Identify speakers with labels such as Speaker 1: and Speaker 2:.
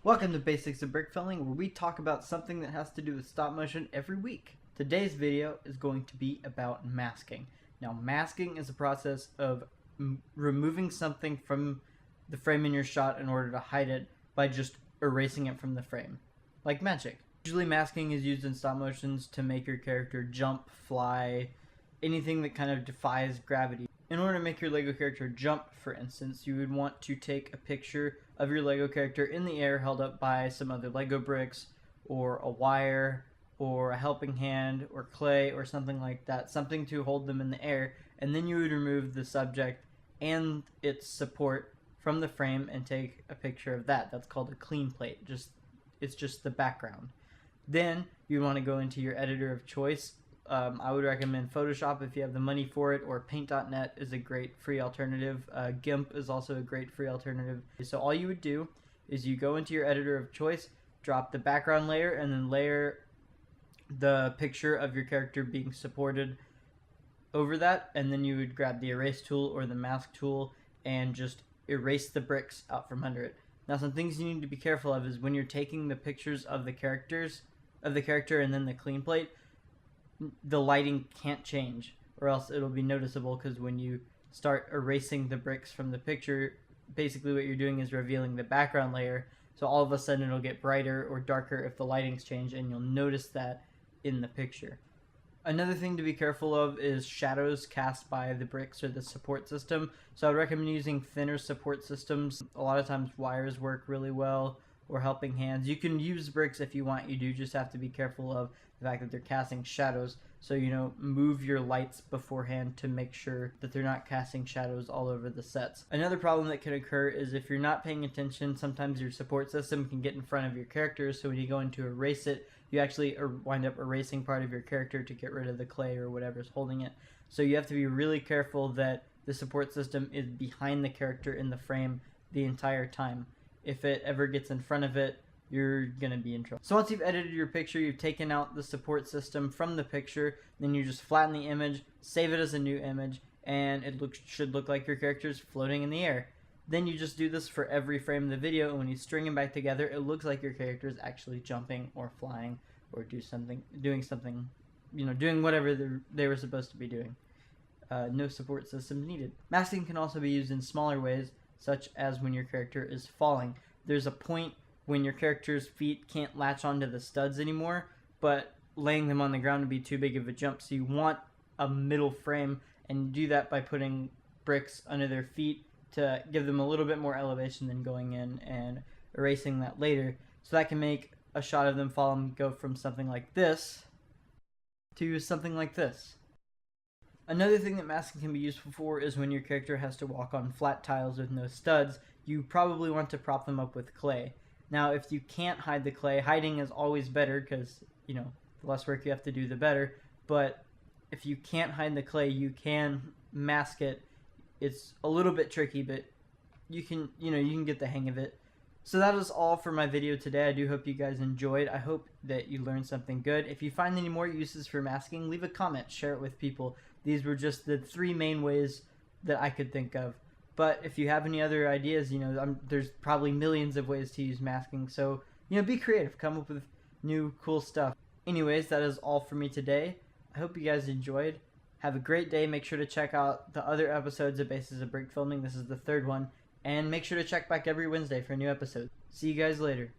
Speaker 1: Welcome to Basics of Brick Filming, where we talk about something that has to do with stop motion every week. Today's video is going to be about masking. Now, masking is a process of removing something from the frame in your shot in order to hide it by just erasing it from the frame, like magic. Usually masking is used in stop motions to make your character jump, fly, anything that kind of defies gravity. In order to make your Lego character jump, for instance, you would want to take a picture of your Lego character in the air held up by some other Lego bricks, or a wire, or a helping hand, or clay, or something like that, something to hold them in the air, and then you would remove the subject and its support from the frame and take a picture of that. That's called a clean plate. It's just the background. Then you want to go into your editor of choice. I would recommend Photoshop if you have the money for it, or Paint.net is a great free alternative. GIMP is also a great free alternative. So all you would do is you go into your editor of choice, drop the background layer, and then layer the picture of your character being supported over that, and then you would grab the erase tool or the mask tool and just erase the bricks out from under it. Now, some things you need to be careful of is when you're taking the pictures of the character and then the clean plate, the lighting can't change, or else it'll be noticeable, because when you start erasing the bricks from the picture, basically what you're doing is revealing the background layer, so all of a sudden it'll get brighter or darker if the lighting's changed, and you'll notice that in the picture. Another thing to be careful of is shadows cast by the bricks or the support system. So I would recommend using thinner support systems. A lot of times wires work really well, or helping hands. You can use bricks if you want. You do just have to be careful of the fact that they're casting shadows. So, move your lights beforehand to make sure that they're not casting shadows all over the sets. Another problem that can occur is if you're not paying attention, sometimes your support system can get in front of your character. So when you go in to erase it, you actually wind up erasing part of your character to get rid of the clay or whatever's holding it. So you have to be really careful that the support system is behind the character in the frame the entire time. If it ever gets in front of it, you're going to be in trouble. So once you've edited your picture, you've taken out the support system from the picture, then you just flatten the image, save it as a new image, and it should look like your character is floating in the air. Then you just do this for every frame of the video, and when you string them back together, it looks like your character is actually jumping or flying or doing something, doing whatever they were supposed to be doing. No support system needed. Masking can also be used in smaller ways, such as when your character is falling. There's a point when your character's feet can't latch onto the studs anymore, but laying them on the ground would be too big of a jump, so you want a middle frame, and you do that by putting bricks under their feet to give them a little bit more elevation than going in and erasing that later. So that can make a shot of them falling go from something like this to something like this. Another thing that masking can be useful for is when your character has to walk on flat tiles with no studs. You probably want to prop them up with clay. Now, if you can't hide the clay, hiding is always better, because, the less work you have to do, the better. But if you can't hide the clay, you can mask it. It's a little bit tricky, but you can get the hang of it. So that is all for my video today. I do hope you guys enjoyed. I hope that you learned something good. If you find any more uses for masking, leave a comment, share it with people. These were just the 3 main ways that I could think of. But if you have any other ideas, there's probably millions of ways to use masking. So, be creative. Come up with new, cool stuff. Anyways, that is all for me today. I hope you guys enjoyed. Have a great day. Make sure to check out the other episodes of Basis of Brick Filming. This is the 3rd one. And make sure to check back every Wednesday for a new episode. See you guys later.